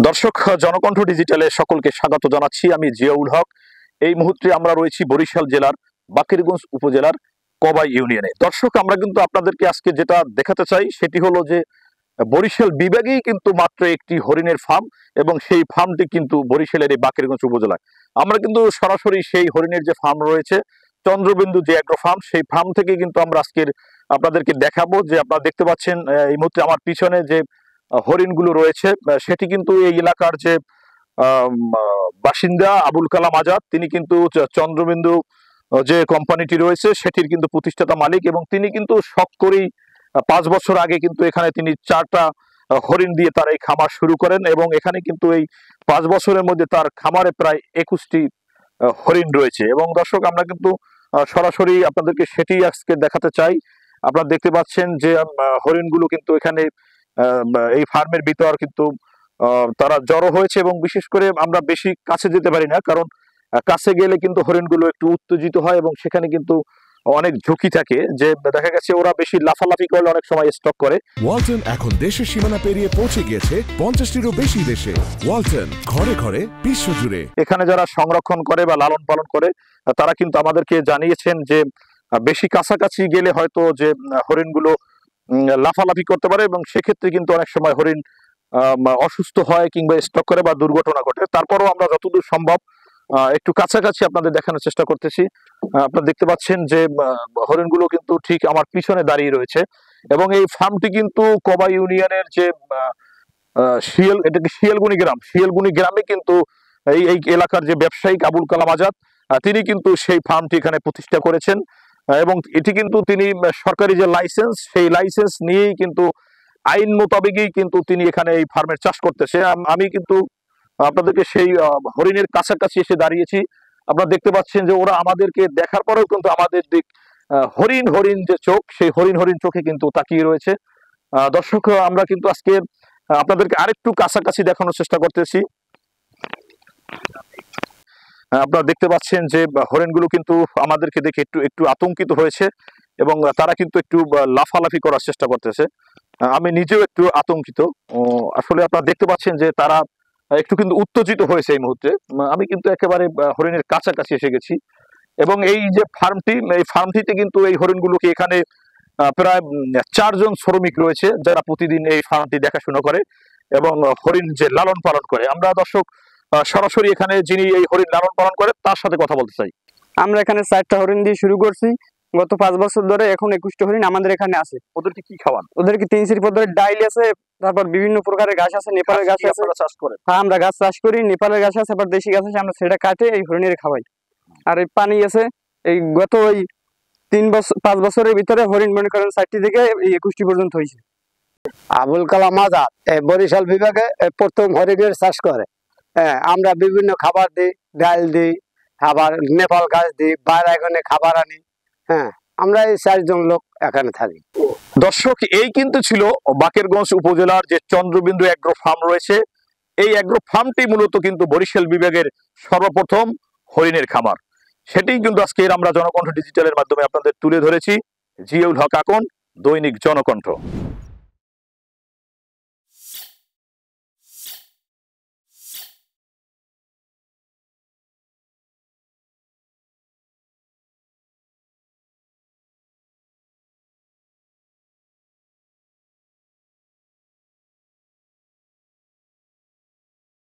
দর্শক, জনকণ্ঠ ডিজিটালে সকলকে স্বাগত জানাচ্ছি। আমি জিয়াউল হক। এই মুহূর্তে আমরা রয়েছি বরিশাল জেলার বাকেরগঞ্জ উপজেলার কবাই ইউনিয়নে। দর্শক, আমরা কিন্তু আপনাদেরকে আজকে যেটা দেখাতে চাই সেটি হলো যে বরিশাল বিভাগেই কিন্তু মাত্র একটি হরিণের ফার্ম, এবং সেই ফার্মটি কিন্তু বরিশালের এই বাকেরগঞ্জ উপজেলায়। আমরা কিন্তু সরাসরি সেই হরিণের যে ফার্ম রয়েছে চন্দ্রবিন্দু যে অ্যাগ্রো ফার্ম, সেই ফার্ম থেকে কিন্তু আমরা আজকের আপনাদেরকে দেখাবো। যে আপনারা দেখতে পাচ্ছেন এই মুহূর্তে আমার পিছনে যে হরিণগুলো রয়েছে, সেটি কিন্তু এই এলাকার যে বাসিন্দা আবুল কালাম আজাদ, তিনি কিন্তু চন্দ্রবিন্দু যে কোম্পানিটি রয়েছে সেটির কিন্তু প্রতিষ্ঠাতা মালিক, এবং তিনি কিন্তু শখ করেই 5 বছর আগে কিন্তু এখানে তিনি 4টা হরিণ দিয়ে তার এই খামার শুরু করেন, এবং এখানে কিন্তু এই 5 বছরের মধ্যে তার খামারে প্রায় 21টি হরিণ রয়েছে। এবং দর্শক, আমরা কিন্তু সরাসরি আপনাদেরকে সেটি আজকে দেখাতে চাই। আপনারা দেখতে পাচ্ছেন যে হরিণগুলো কিন্তু এখানে এই ফার্মের ভিতর কিন্তু তারা জড়ো হয়েছে, এবং বিশেষ করে আমরা বেশি কাছে যেতে পারি না, কারণ কাছে গেলে কিন্তু হরিণগুলো একটু উত্তেজিত হয়, এবং সেখানে কিন্তু অনেক ঝুঁকি থাকে। যে দেখা গেছে ওরা বেশি লাফালাফি করলে অনেক সময় স্টক করে। ওয়ালটন এখন দেশের সীমানা পেরিয়ে পৌঁছে গিয়েছে 50টিরও বেশি দেশে। ওয়ালটন, ঘরে ঘরে, বিশ্বজুড়ে। এখানে যারা সংরক্ষণ করে বা লালন পালন করে তারা কিন্তু আমাদেরকে জানিয়েছেন যে বেশি কাছাকাছি গেলে হয়তো যে হরিণগুলো লাফালাফি করতে পারে, এবং সেক্ষেত্রে কিন্তু অনেক সময় হরিণ অসুস্থ হয় কিংবা স্ট্রোক করে বা দুর্ঘটনা ঘটে। তারপরও আমরা যতদূর সম্ভব একটু কাছাকাছি আপনাদের দেখানোর চেষ্টা করতেছি। আপনারা দেখতে পাচ্ছেন যে হরিণগুলো কিন্তু ঠিক আমার পিছনে দাঁড়িয়ে রয়েছে, এবং এই ফার্মটি কিন্তু কবাই ইউনিয়নের যে শিয়ালগুনি গ্রামে কিন্তু এই এলাকার যে ব্যবসায়িক আবুল কালাম আজাদ, তিনি কিন্তু সেই ফার্মটি এখানে প্রতিষ্ঠা করেছেন, এবং এটি কিন্তু তিনি সরকারি যে লাইসেন্স, সেই লাইসেন্স নিয়েই কিন্তু আইন মোতাবেকই কিন্তু তিনি এখানে এই ফার্মের চাষ করতেছে। আমি কিন্তু আপনাদেরকে সেই হরিণের কাছাকাছি এসে দাঁড়িয়েছি। আপনারা দেখতে পাচ্ছেন যে ওরা আমাদেরকে দেখার পরেও কিন্তু আমাদের দিক হরিণ হরিণ যে চোখ, সেই হরিণ হরিণ চোখে কিন্তু তাকিয়ে রয়েছে। দর্শক, আমরা কিন্তু আজকে আপনাদেরকে আরেকটু কাছাকাছি দেখানোর চেষ্টা করতেছি। আপনারা দেখতে পাচ্ছেন যে হরিণগুলো কিন্তু আমাদেরকে দেখে একটু একটু আতঙ্কিত হয়েছে, এবং তারা কিন্তু একটু লাফালাফি করার চেষ্টা করতেছে। আমি নিজেও একটু আতঙ্কিত। আসলে আপনারা দেখতে পাচ্ছেন যে তারা একটু কিন্তু উত্তেজিত হয়েছে এই মুহূর্তে। আমি কিন্তু একেবারে হরিণের কাছাকাছি এসে গেছি, এবং এই যে ফার্মটি, এই ফার্মটিতে কিন্তু এই হরিণগুলোকে এখানে প্রায় 4 জন শ্রমিক রয়েছে যারা প্রতিদিন এই ফার্মটি দেখাশোনা করে এবং হরিণ যে লালন পালন করে। আমরা দর্শক সরাসরি এখানে যিনি এই হরিণ লালন পালন করে তার সাথে কথা বলতে চাই। আমরা এখানে 4টা হরিণ দিয়ে শুরু করছি গত 5 বছর ধরে। এখন 21টা হরিণ আমাদের এখানে আছে। ওদেরকে কি খাওয়ান? ওদেরকে 3 সিরি পদ্ধতির ডাইল আছে, তারপর বিভিন্ন প্রকারের ঘাস আছে, নেপালের ঘাস আছে। চাষ করেন? হ্যাঁ, আমরা ঘাস চাষ করি, নেপালের ঘাস আছে, আবার দেশি ঘাস আছে, আমরা সেটা কাটে এই হরিণের খাওয়াই। আর এই পানি আছে। এই গত 5 বছরের ভিতরে হরিণ মনে করেন 4টি থেকে 21টি পর্যন্ত হয়েছে। আবুল কালাম আজাদ বরিশাল বিভাগে প্রথম হরিণের চাষ করে। আমরা বিভিন্ন খাবার দিই, ডাল দিই, আবার নেপাল ঘাস দিই, বাইরে এখানে খাবার আনি। আমরা এই 4 জন লোক এখানে থাকি। দর্শক, এই কিন্তু ছিল বাকেরগঞ্জ উপজেলার যে চন্দ্রবিন্দু অ্যাগ্রো ফার্ম রয়েছে। এই অ্যাগ্রো ফার্মটি মূলত কিন্তু বরিশাল বিভাগের সর্বপ্রথম হরিণের খামার। সেটাই কিন্তু আজকের আমরা জনকণ্ঠ ডিজিটালের মাধ্যমে আপনাদের তুলে ধরেছি। জিয়াউল হক আকন, দৈনিক জনকণ্ঠ।